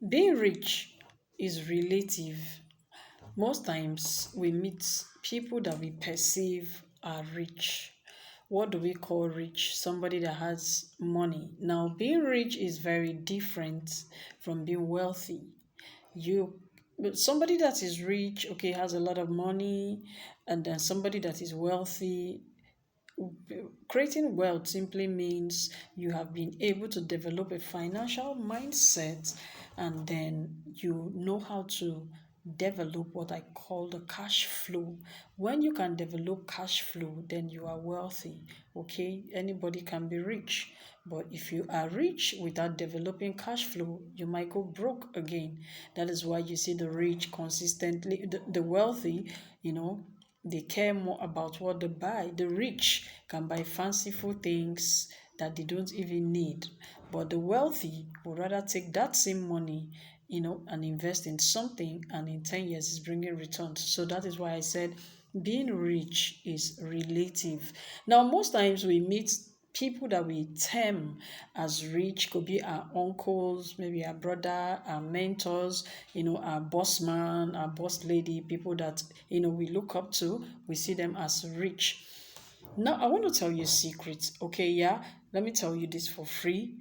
Being rich is relative. Most times we meet people that we perceive are rich. What do we call rich? Somebody that has money. Now, being rich is very different from being wealthy. You but somebody that is rich, okay, has a lot of money, and then somebody that is wealthy. Creating wealth simply means you have been able to develop a financial mindset, and then you know how to develop what I call the cash flow. When you can develop cash flow, then you are wealthy. Okay, anybody can be rich, but if you are rich without developing cash flow, you might go broke again. That is why you see the rich consistently, the wealthy, you know, they care more about what they buy. The rich can buy fanciful things that they don't even need. But the wealthy would rather take that same money, and invest in something, and in 10 years it's bringing returns. So that is why I said being rich is relative. Now, most times we meet people that we term as rich, could be our uncles, maybe our brother, our mentors, our boss man, our boss lady, people that we look up to. We see them as rich. Now, I want to tell you a secret. Okay, yeah, let me tell you this for free.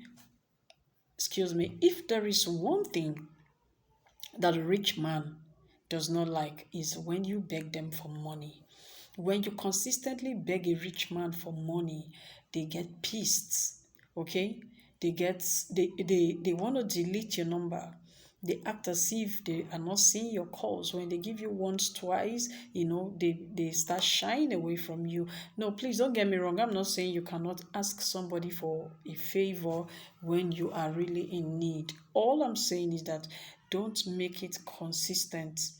Excuse me. If there is one thing that a rich man does not like, is when you beg them for money. When you consistently beg a rich man for money, they get pissed. Okay? They want to delete your number. They act as if they are not seeing your calls. When they give you once, twice, they start shying away from you. No, please don't get me wrong. I'm not saying you cannot ask somebody for a favor when you are really in need. All I'm saying is that don't make it consistent.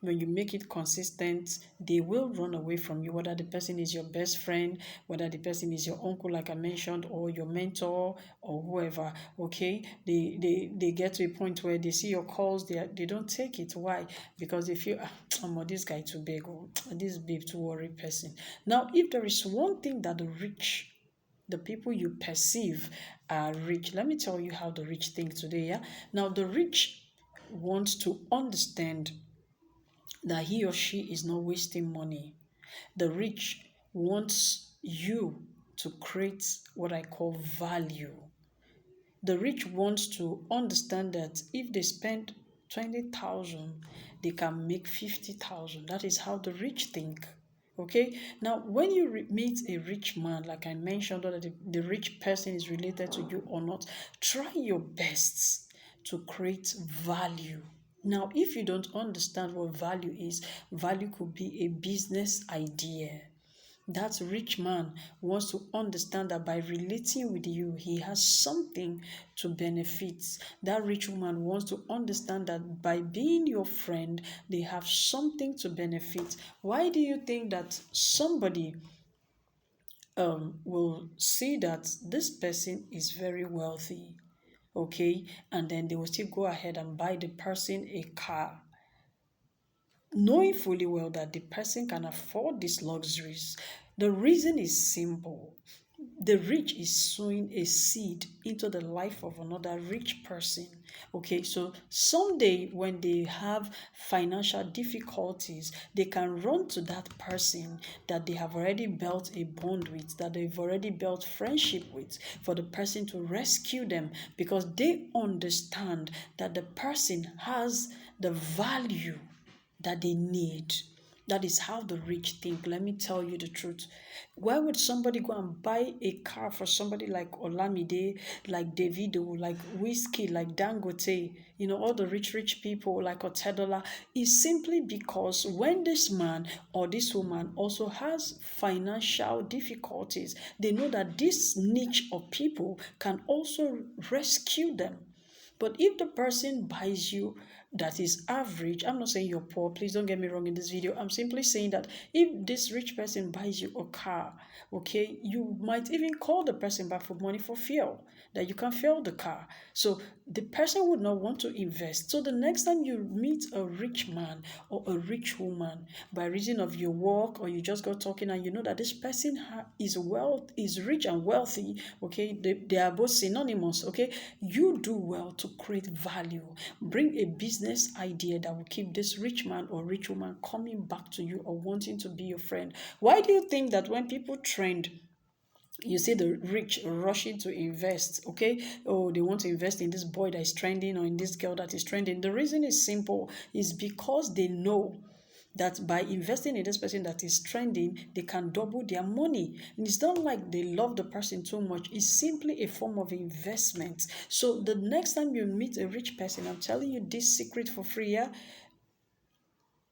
When you make it consistent, they will run away from you, whether the person is your best friend, whether the person is your uncle, like I mentioned, or your mentor, or whoever. Okay, they get to a point where they see your calls, they don't take it. Why? Because they feel, this guy too big, or this babe too worried person. Now, if there is one thing that the people you perceive are rich, let me tell you how the rich think today. Yeah, now the rich wants to understand that he or she is not wasting money. The rich wants you to create what I call value. The rich wants to understand that if they spend 20,000, they can make 50,000. That is how the rich think. Okay, now when you meet a rich man, like I mentioned, whether the rich person is related to you or not, try your best to create value. Now, if you don't understand what value is, value could be a business idea. That rich man wants to understand that by relating with you, he has something to benefit. That rich woman wants to understand that by being your friend, they have something to benefit. Why do you think that somebody will see that this person is very wealthy? Okay, and then they will still go ahead and buy the person a car, knowing fully well that the person can afford these luxuries. The reason is simple. The rich is sowing a seed into the life of another rich person. Okay, so someday when they have financial difficulties, they can run to that person that they have already built a bond with, that they've already built friendship with, for the person to rescue them, because they understand that the person has the value that they need. That is how the rich think. Let me tell you the truth. Why would somebody go and buy a car for somebody like Olamide, like Davido, like Whiskey, like Dangote, all the rich people like Otedola? Is simply because when this man or this woman also has financial difficulties, they know that this niche of people can also rescue them. But if the person buys you that is average. I'm not saying you're poor, please don't get me wrong in this video. I'm simply saying that if this rich person buys you a car, okay, you might even call the person back for money for fuel, that you can fuel the car. So the person would not want to invest. So the next time you meet a rich man or a rich woman, by reason of your work, or you just got talking and you know that this person is rich and wealthy, okay, they are both synonymous, okay, you do well to create value. Bring a business idea that will keep this rich man or rich woman coming back to you or wanting to be your friend. Why do you think that when people trend, you see the rich rushing to invest, okay? Oh, they want to invest in this boy that is trending or in this girl that is trending. The reason is simple, is because they know that by investing in this person that is trending, they can double their money. And it's not like they love the person too much. It's simply a form of investment. So the next time you meet a rich person, I'm telling you this secret for free, yeah?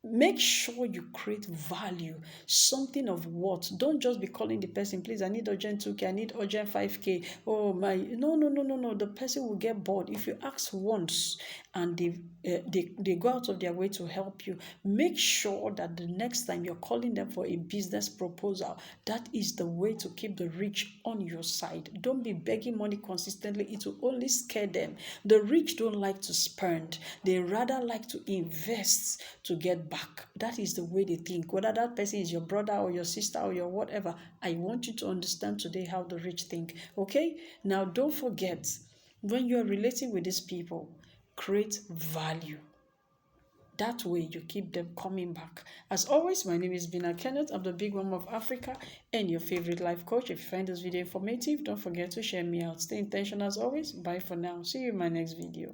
Make sure you create value, something of what. Don't just be calling the person, please, I need urgent 2K, I need urgent 5K. Oh my, no, no, no, no, no. The person will get bored. If you ask once and they go out of their way to help you, make sure that the next time you're calling them for a business proposal, that is the way to keep the rich on your side. Don't be begging money consistently. It will only scare them. The rich don't like to spend. They rather like to invest to get back. That is the way they think. Whether that person is your brother or your sister or your whatever, I want you to understand today how the rich think. Okay? Now, don't forget, when you are relating with these people, create value. That way, you keep them coming back. As always, my name is Bina Kenneth. I'm the Big Mom of Africa and your favorite life coach. If you find this video informative, don't forget to share me out. Stay intentional as always. Bye for now. See you in my next video.